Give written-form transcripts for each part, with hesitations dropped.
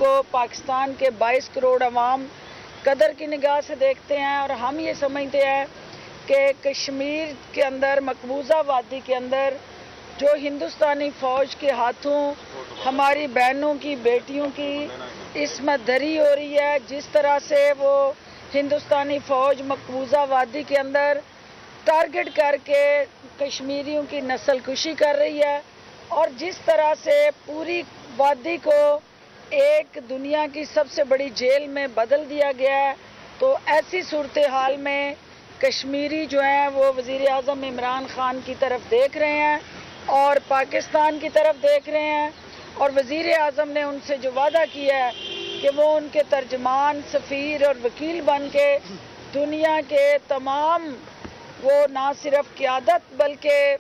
کو پاکستان کے 22 کروڑ عوام قدر کی نگاہ سے دیکھتے ہیں، اور ہم یہ سمجھتے ہیں کہ کشمیر کے اندر، مقبوضہ وادی کے اندر جو ہندوستانی فوج کے ہاتھوں ہماری بہنوں کی، بیٹیوں کی عصمت دری ہو رہی ہے، جس طرح سے وہ ہندوستانی فوج مقبوضہ وادی کے اندر ٹارگٹ کر کے کشمیریوں کی نسل کشی کر رہی ہے، اور جس طرح سے پوری وادی کو ایک دنیا کی سب سے بڑی جیل میں بدل دیا گیا ہے، تو ایسی صورتحال میں کشمیری جو ہیں وہ وزیر اعظم عمران خان کی طرف دیکھ رہے ہیں اور پاکستان کی طرف دیکھ رہے ہیں، اور وزیر اعظم نے ان سے جو وعدہ کیا ہے کہ وہ ان کے ترجمان، سفیر اور وکیل بن کے دنیا کے تمام، وہ نہ صرف قیادت بلکہ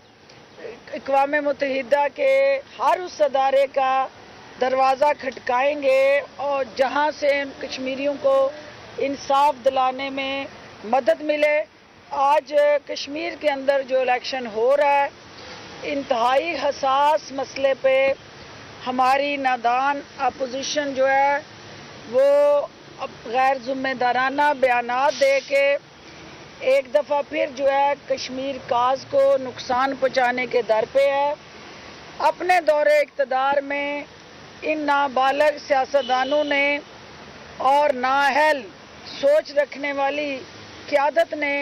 اقوام متحدہ کے ہر اس ادارے کا دروازہ کھٹکائیں گے اور جہاں سے کشمیریوں کو انصاف دلانے میں مدد ملے۔ آج کشمیر کے اندر جو الیکشن ہو رہا ہے، انتہائی حساس مسئلے پہ ہماری نادان اپوزیشن جو ہے وہ غیر ذمہ دارانہ بیانات دے کے ایک دفعہ پھر جو ہے کشمیر کاز کو نقصان پہنچانے کے در پہ ہے۔ اپنے دور اقتدار میں ان نابالغ سیاستدانوں نے اور نااہل سوچ رکھنے والی قیادت نے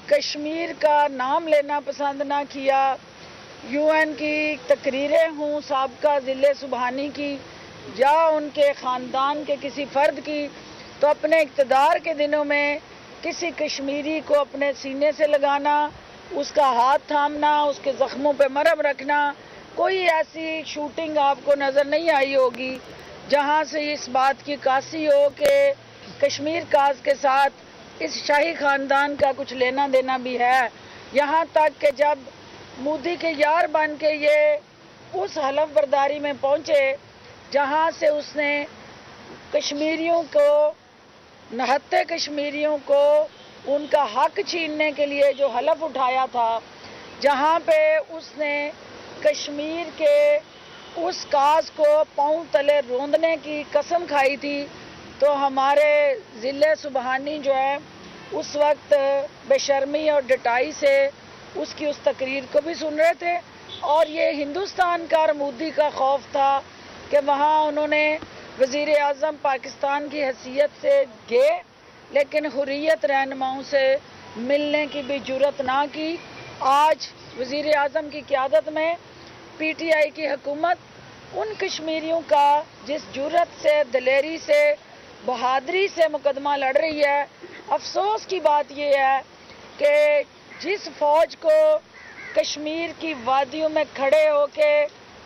کشمیر کا نام لینا پسند نہ کیا۔ یو این کی تقریریں ہوں سابقہ ضلع سبحانی کی یا ان کے خاندان کے کسی فرد کی، تو اپنے اقتدار کے دنوں میں کسی کشمیری کو اپنے سینے سے لگانا، اس کا ہاتھ تھامنا، اس کے زخموں پہ مرہم رکھنا، کوئی ایسی شوٹنگ آپ کو نظر نہیں آئی ہوگی جہاں سے اس بات کی عکاسی ہو کہ کشمیر کاز کے ساتھ اس شاہی خاندان کا کچھ لینا دینا بھی ہے۔ یہاں تک کہ جب مودی کے یار بن کے یہ اس حلف برداری میں پہنچے جہاں سے اس نے کشمیریوں کو، نہتے کشمیریوں کو ان کا حق چھیننے کے لیے جو حلف اٹھایا تھا، جہاں پہ اس نے کشمیر کے اس کاز کو پاؤں تلے روندنے کی قسم کھائی تھی، تو ہمارے ضلع سبحانی جو ہے اس وقت بے شرمی اور ڈٹائی سے اس کی اس تقریر کو بھی سن رہے تھے، اور یہ ہندوستان کا اور مودی کا خوف تھا کہ وہاں انہوں نے وزیر اعظم پاکستان کی حیثیت سے گئے لیکن حریت رہنماؤں سے ملنے کی بھی جرت نہ کی۔ آج وزیر اعظم کی قیادت میں پی ٹی آئی کی حکومت ان کشمیریوں کا جس جرت سے، دلیری سے، بہادری سے مقدمہ لڑ رہی ہے، افسوس کی بات یہ ہے کہ جس فوج کو کشمیر کی وادیوں میں کھڑے ہو کے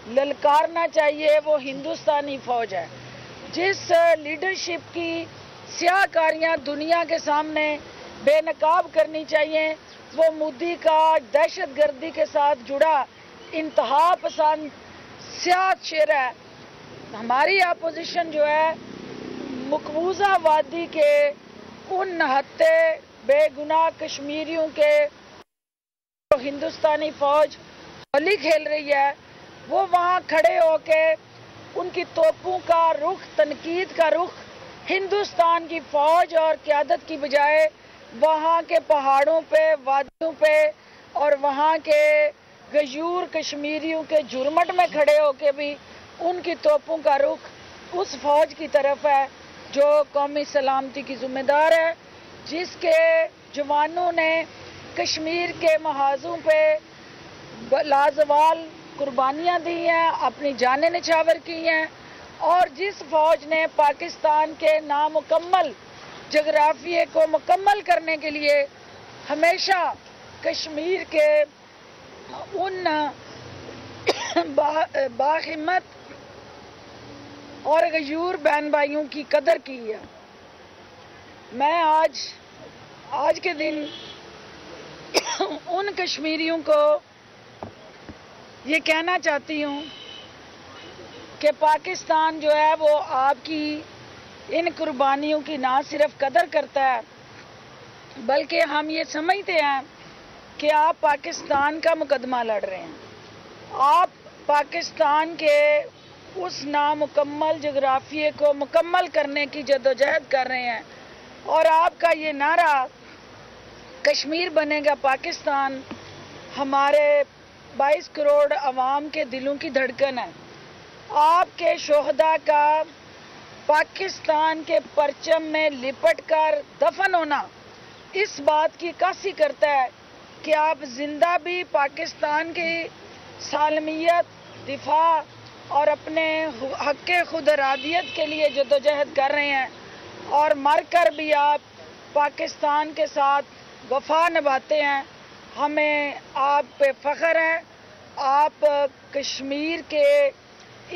للکارنا چاہیے وہ ہندوستانی فوج ہے، جس لیڈرشپ کی سیاہ کاریاں دنیا کے سامنے بے نقاب کرنی چاہیے، وہ مودی کا دہشت گردی کے ساتھ جڑا انتہا پسند سیاہ شیر ہے۔ ہماری اپوزیشن جو ہے مقبوضہ وادی کے ان نہتے بے گناہ کشمیریوں کے جو ہندوستانی فوج ہولی کھیل رہی ہے، وہ وہاں کھڑے ہو کے ان کی توپوں کا رخ، تنقید کا رخ ہندوستان کی فوج اور قیادت کی بجائے وہاں کے پہاڑوں پہ، وادیوں پہ اور وہاں کے غیور کشمیریوں کے جرمٹ میں کھڑے ہو کے بھی ان کی توپوں کا رخ اس فوج کی طرف ہے جو قومی سلامتی کی ذمہ دار ہے، جس کے جوانوں نے کشمیر کے محاذوں پہ لازوال قربانیاں دی ہیں، اپنی جانیں نچھاور کی ہیں، اور جس فوج نے پاکستان کے نامکمل جغرافیے کو مکمل کرنے کے لیے ہمیشہ کشمیر کے ان باہمت اور غیور بہن بھائیوں کی قدر کی ہے۔ میں آج کے دن ان کشمیریوں کو یہ کہنا چاہتی ہوں کہ پاکستان جو ہے وہ آپ کی ان قربانیوں کی نہ صرف قدر کرتا ہے بلکہ ہم یہ سمجھتے ہیں کہ آپ پاکستان کا مقدمہ لڑ رہے ہیں، آپ پاکستان کے اس نامکمل جغرافیے کو مکمل کرنے کی جدوجہد کر رہے ہیں، اور آپ کا یہ نعرہ کشمیر بنے گا پاکستان ہمارے 22 کروڑ عوام کے دلوں کی دھڑکن ہے۔ آپ کے شہداء کا پاکستان کے پرچم میں لپٹ کر دفن ہونا اس بات کی عکاسی کرتا ہے کہ آپ زندہ بھی پاکستان کی سالمیت، دفاع اور اپنے حق خود ارادیت کے لیے جدوجہد کر رہے ہیں، اور مر کر بھی آپ پاکستان کے ساتھ وفا نبھاتے ہیں۔ ہمیں آپ پہ فخر ہے۔ آپ کشمیر کے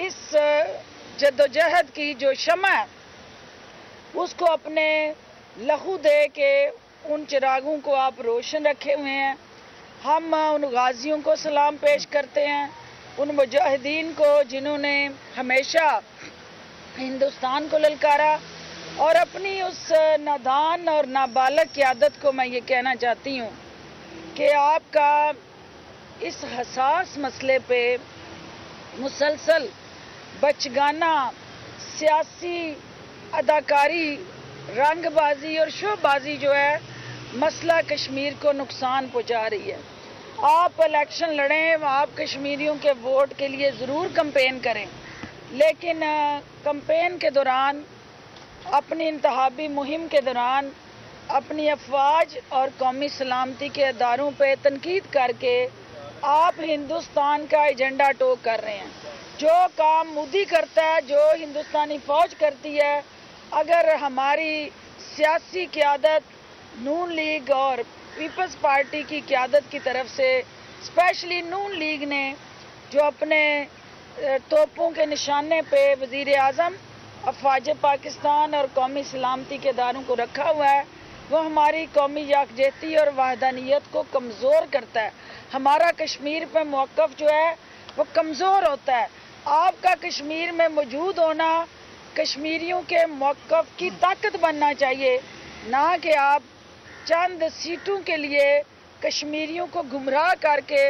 اس جدوجہد کی جو شمع ہے اس کو اپنے لہو دے کے ان چراغوں کو آپ روشن رکھے ہوئے ہیں۔ ہم ان غازیوں کو سلام پیش کرتے ہیں، ان مجاہدین کو جنہوں نے ہمیشہ ہندوستان کو للکارا، اور اپنی اس نادان اور نابالغ قیادت کو میں یہ کہنا چاہتی ہوں کہ آپ کا اس حساس مسئلے پہ مسلسل بچگانہ سیاسی اداکاری، رنگ بازی اور شو بازی جو ہے مسئلہ کشمیر کو نقصان پہنچا رہی ہے۔ آپ الیکشن لڑیں، آپ کشمیریوں کے ووٹ کے لیے ضرور کمپین کریں، لیکن کمپین کے دوران، اپنی انتخابی مہم کے دوران اپنی افواج اور قومی سلامتی کے اداروں پہ تنقید کر کے آپ ہندوستان کا ایجنڈا ٹوک کر رہے ہیں۔ جو کام مودی کرتا ہے، جو ہندوستانی فوج کرتی ہے، اگر ہماری سیاسی قیادت نون لیگ اور پیپلز پارٹی کی قیادت کی طرف سے، اسپیشلی نون لیگ نے جو اپنے توپوں کے نشانے پہ وزیر اعظم، افواج پاکستان اور قومی سلامتی کے اداروں کو رکھا ہوا ہے، وہ ہماری قومی یکجہتی اور وحدانیت کو کمزور کرتا ہے۔ ہمارا کشمیر پہ موقف جو ہے وہ کمزور ہوتا ہے۔ آپ کا کشمیر میں موجود ہونا کشمیریوں کے موقف کی طاقت بننا چاہیے، نہ کہ آپ چند سیٹوں کے لیے کشمیریوں کو گمراہ کر کے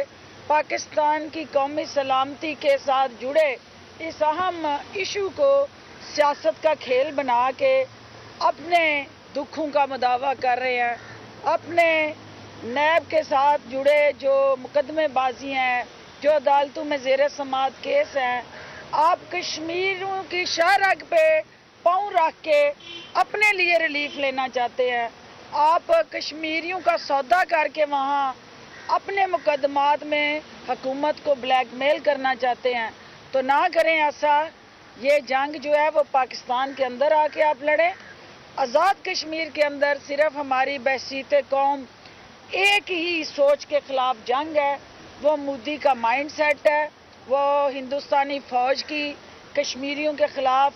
پاکستان کی قومی سلامتی کے ساتھ جڑے اس اہم ایشو کو سیاست کا کھیل بنا کے اپنے دکھوں کا مداوع کر رہے ہیں۔ اپنے نیب کے ساتھ جڑے جو مقدمے بازی ہیں، جو عدالتوں میں زیر سماعت کیس ہیں، آپ کشمیریوں کی شاہراہ پہ پاؤں رکھ کے اپنے لیے ریلیف لینا چاہتے ہیں۔ آپ کشمیریوں کا سودا کر کے وہاں اپنے مقدمات میں حکومت کو بلیک میل کرنا چاہتے ہیں، تو نہ کریں ایسا۔ یہ جنگ جو ہے وہ پاکستان کے اندر آ کے آپ لڑیں۔ آزاد کشمیر کے اندر صرف ہماری بحثیت قوم ایک ہی سوچ کے خلاف جنگ ہے، وہ مودی کا مائنڈ سیٹ ہے، وہ ہندوستانی فوج کی کشمیریوں کے خلاف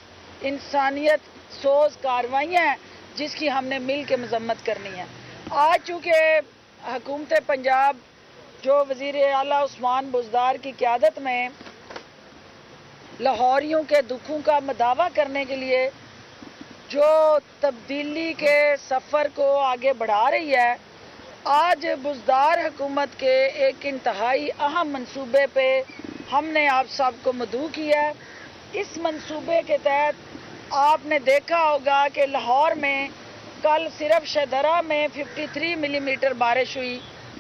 انسانیت سوز کارروائیاں ہیں جس کی ہم نے مل کے مذمت کرنی ہے۔ آج چونکہ حکومت پنجاب جو وزیر اعلیٰ عثمان بزدار کی قیادت میں لاہوریوں کے دکھوں کا مداوع کرنے کے لیے جو تبدیلی کے سفر کو آگے بڑھا رہی ہے، آج بزدار حکومت کے ایک انتہائی اہم منصوبے پہ ہم نے آپ سب کو مدعو کیا ہے۔ اس منصوبے کے تحت آپ نے دیکھا ہوگا کہ لاہور میں کل صرف شہدرہ میں 53 ملی میٹر بارش ہوئی۔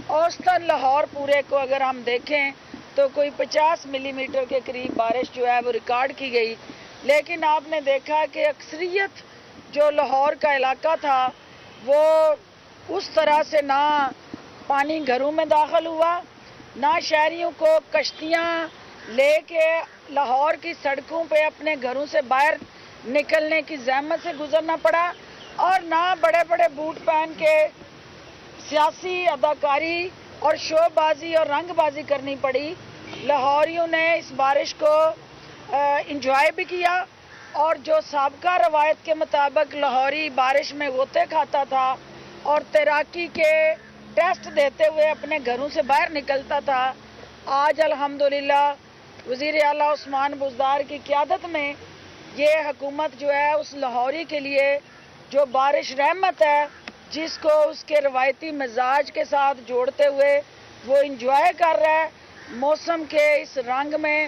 اوسطاً لاہور پورے کو اگر ہم دیکھیں تو کوئی 50 ملی میٹر کے قریب بارش جو ہے وہ ریکارڈ کی گئی، لیکن آپ نے دیکھا کہ اکثریت جو لاہور کا علاقہ تھا وہ اس طرح سے نہ پانی گھروں میں داخل ہوا، نہ شہریوں کو کشتیاں لے کے لاہور کی سڑکوں پہ اپنے گھروں سے باہر نکلنے کی زحمت سے گزرنا پڑا، اور نہ بڑے بڑے بوٹ پہن کے سیاسی اداکاری اور شو بازی اور رنگ بازی کرنی پڑی۔ لاہوریوں نے اس بارش کو انجوائے بھی کیا، اور جو سابقہ روایت کے مطابق لاہوری بارش میں غوطے کھاتا تھا اور تیراکی کے ٹیسٹ دیتے ہوئے اپنے گھروں سے باہر نکلتا تھا، آج الحمدللہ وزیر اعلیٰ عثمان بزدار کی قیادت میں یہ حکومت جو ہے اس لاہوری کے لیے جو بارش رحمت ہے، جس کو اس کے روایتی مزاج کے ساتھ جوڑتے ہوئے وہ انجوائے کر رہا ہے۔ موسم کے اس رنگ میں